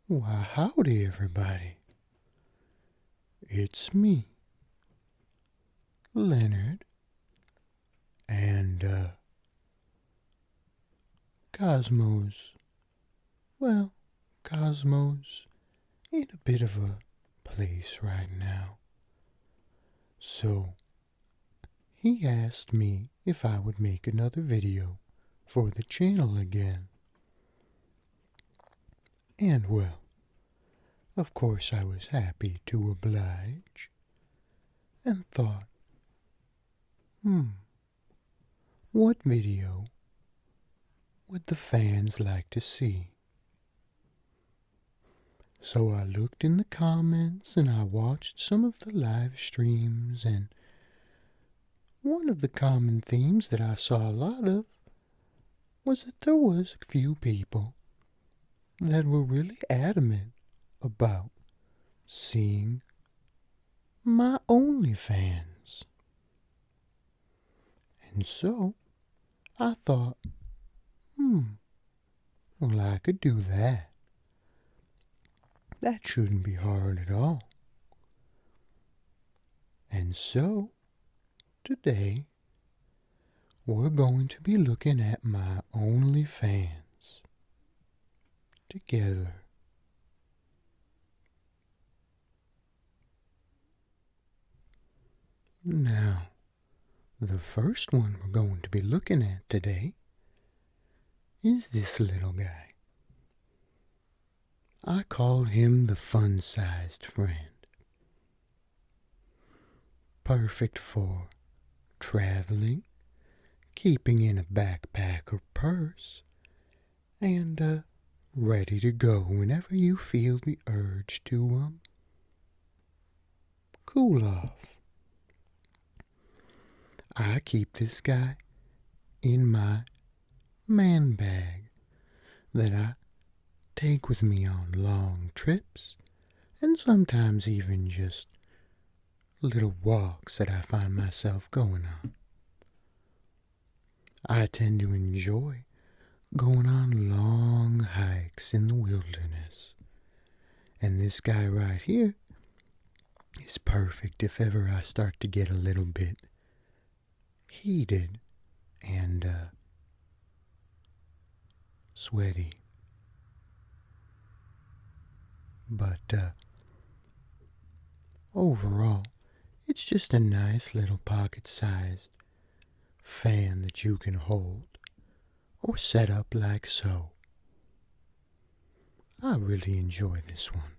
Why, howdy, everybody. It's me, Lennard, and, Cosmo's, Cosmo's in a bit of a place right now. So, he asked me if I would make another video for the channel again. And, well, of course I was happy to oblige, and thought, what video would the fans like to see? So I looked in the comments and I watched some of the live streams, and one of the common themes that I saw a lot of was that there was a few people that were really adamant about seeing my OnlyFans. And so I thought, well, I could do that. That shouldn't be hard at all. And so, today, we're going to be looking at my OnlyFans together. Now, the first one we're going to be looking at today is this little guy. I call him the Funsized Fan. Perfect for traveling, keeping in a backpack or purse, and ready to go whenever you feel the urge to cool off. I keep this guy in my man bag that I take with me on long trips, and sometimes even just little walks that I find myself going on. I tend to enjoy going on long hikes in the wilderness, and this guy right here is perfect if ever I start to get a little bit heated and sweaty. But overall, it's just a nice little pocket-sized fan that you can hold or set up like so. I really enjoy this one.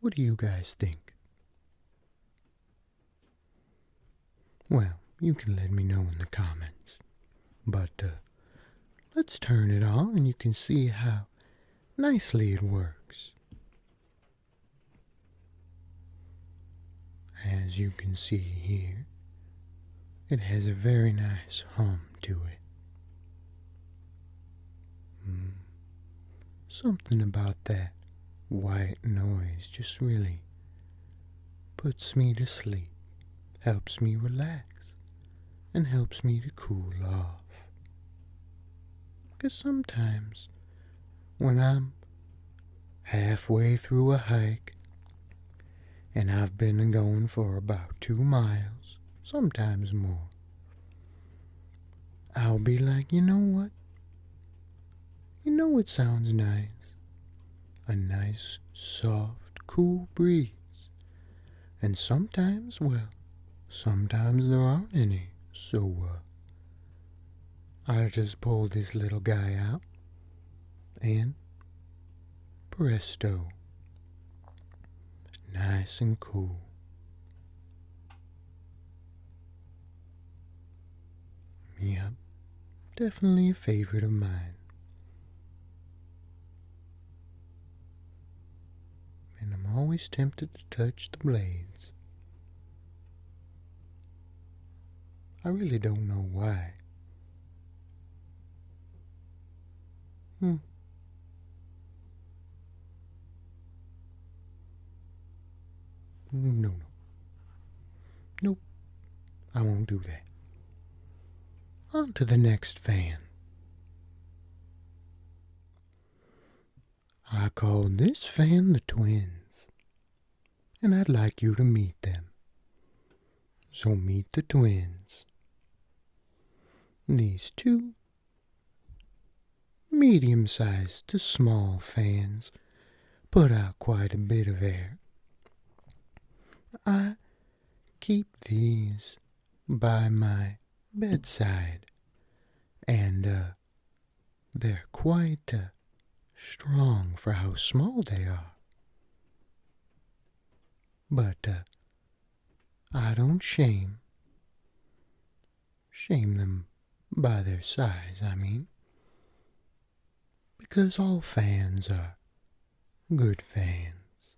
What do you guys think? Well, you can let me know in the comments. But let's turn it on and you can see how nicely it works. As you can see here, it has a very nice hum to it. Something about that white noise just really puts me to sleep, helps me relax, and helps me to cool off. Because sometimes when I'm halfway through a hike and I've been going for about 2 miles, sometimes more, I'll be like, you know what? You know it sounds nice. A nice, soft, cool breeze. And sometimes, sometimes there aren't any. So, I just pull this little guy out, and presto. Nice and cool. Yep, definitely a favorite of mine. And I'm always tempted to touch the blades. I really don't know why. No. Nope, I won't do that. On to the next fan. I call this fan the twins, and I'd like you to meet them. So meet the twins. These two medium-sized to small fans put out quite a bit of air. I keep these by my bedside, and they're quite strong for how small they are. But I don't shame them by their size, I mean, because all fans are good fans.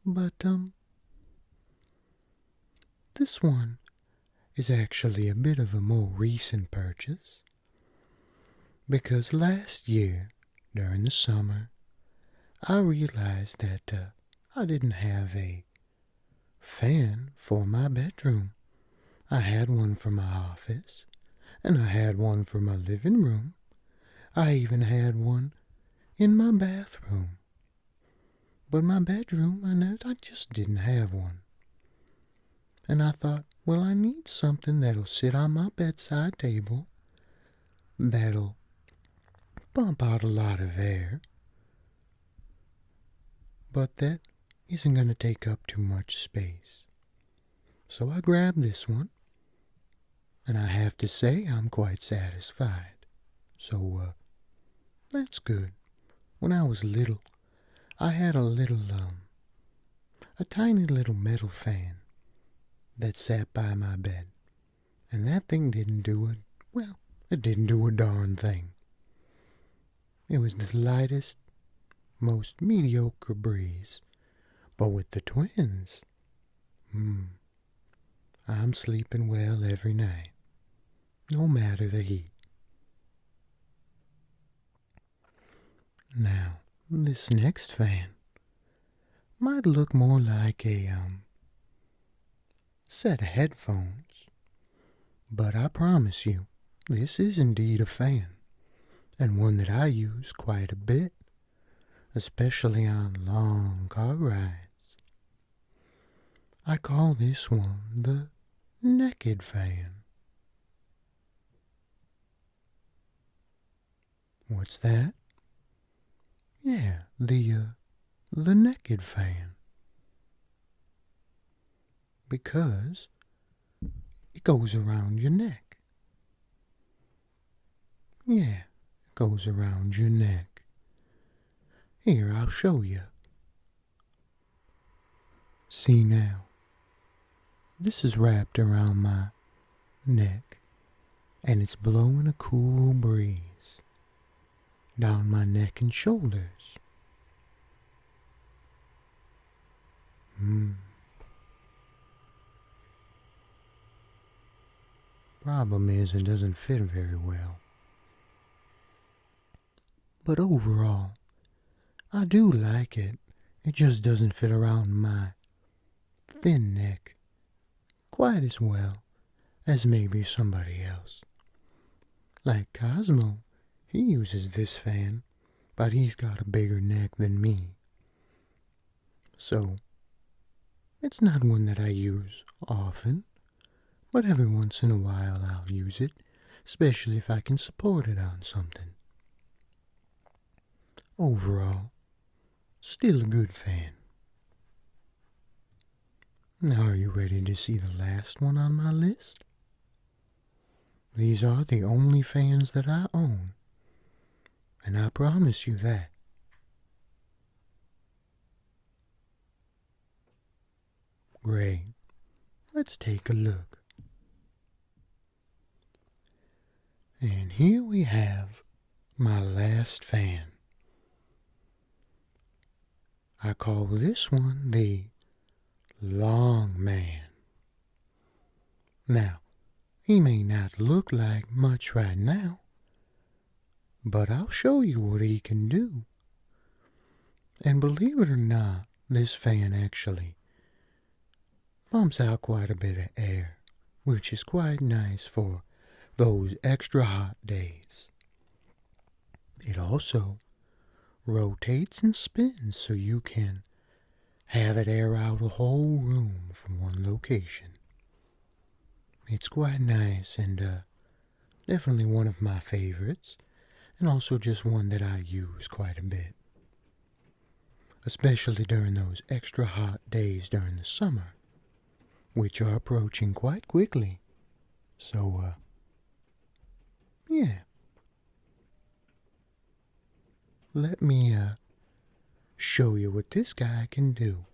But this one is actually a bit of a more recent purchase, because last year, during the summer, I realized that I didn't have a fan for my bedroom. I had one for my office, and I had one for my living room. I even had one in my bathroom. But my bedroom, I just didn't have one. And I thought, well, I need something that'll sit on my bedside table, that'll pump out a lot of air, but that isn't going to take up too much space. So I grabbed this one, and I have to say I'm quite satisfied. So, that's good. When I was little, I had a tiny little metal fan that sat by my bed, and that thing didn't do it didn't do a darn thing. It was the lightest, most mediocre breeze, but with the twins, I'm sleeping well every night, no matter the heat. Now, this next fan might look more like a set of headphones, but I promise you, this is indeed a fan, and one that I use quite a bit, especially on long car rides. I call this one the naked fan. What's that? Yeah, the naked fan. Because it goes around your neck. Yeah, it goes around your neck. Here, I'll show you. See now, this is wrapped around my neck, and it's blowing a cool breeze down my neck and shoulders. Problem is, it doesn't fit very well. But overall, I do like it. It just doesn't fit around my thin neck quite as well as maybe somebody else. Like Cosmo, he uses this fan, but he's got a bigger neck than me. So, it's not one that I use often, but every once in a while I'll use it, especially if I can support it on something. Overall, still a good fan. Now, are you ready to see the last one on my list? These are the only fans that I own, and I promise you that. Great. Let's take a look. And here we have my last fan. I call this one the Long Man. Now, he may not look like much right now, but I'll show you what he can do. And believe it or not, this fan actually pumps out quite a bit of air, which is quite nice for those extra hot days. It also rotates and spins so you can have it air out a whole room from one location. It's quite nice and definitely one of my favorites, and also just one that I use quite a bit. Especially during those extra hot days during the summer, which are approaching quite quickly. So, yeah. Let me, show you what this guy can do.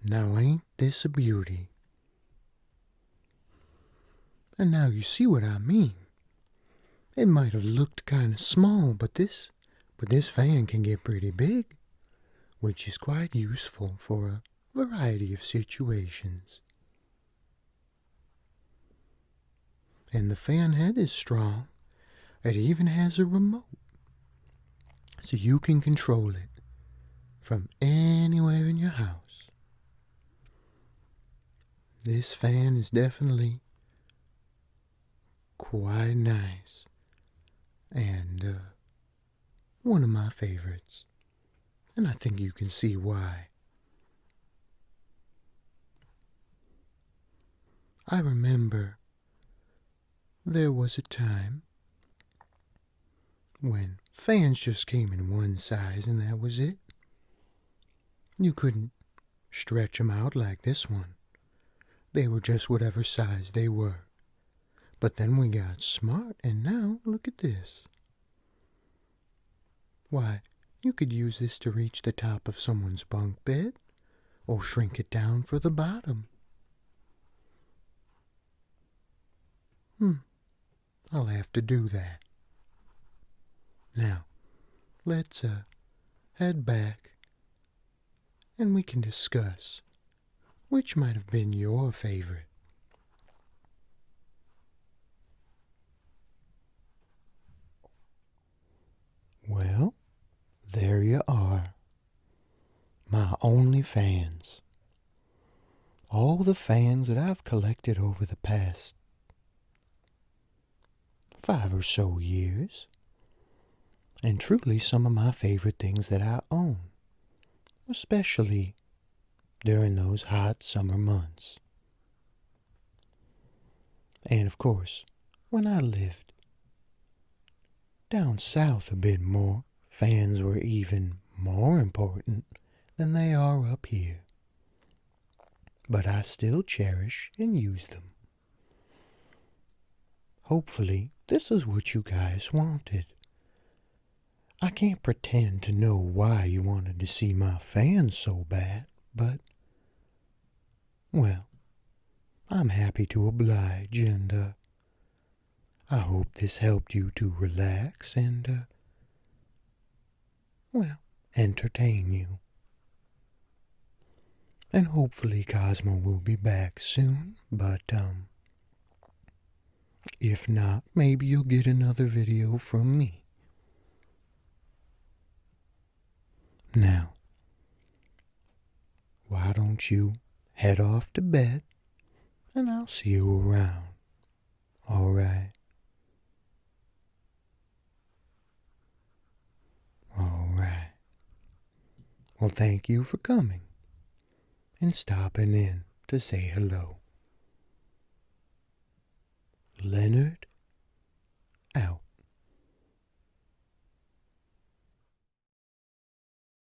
Now ain't this a beauty? And now you see what I mean. It might have looked kind of small, but this fan can get pretty big, which is quite useful for a variety of situations. And the fan head is strong. It even has a remote, so you can control it from anywhere in your house. This fan is definitely quite nice and one of my favorites, and I think you can see why. I remember there was a time when fans just came in one size and that was it. You couldn't stretch them out like this one. They were just whatever size they were. But then we got smart, and now look at this. Why, you could use this to reach the top of someone's bunk bed, or shrink it down for the bottom. I'll have to do that. Now, let's head back, and we can discuss which might have been your favorite. Well, there you are. My OnlyFans. All the fans that I've collected over the past 5 or so years. And truly some of my favorite things that I own. Especially during those hot summer months. And of course, when I lived down south a bit more, fans were even more important than they are up here. But I still cherish and use them. Hopefully, this is what you guys wanted. I can't pretend to know why you wanted to see my fans so bad, but, well, I'm happy to oblige, and I hope this helped you to relax and, well, entertain you. And hopefully Cosmo will be back soon, but, if not, maybe you'll get another video from me. Now, why don't you head off to bed, and I'll see you around, alright? Alright. Well, thank you for coming and stopping in to say hello. Lennard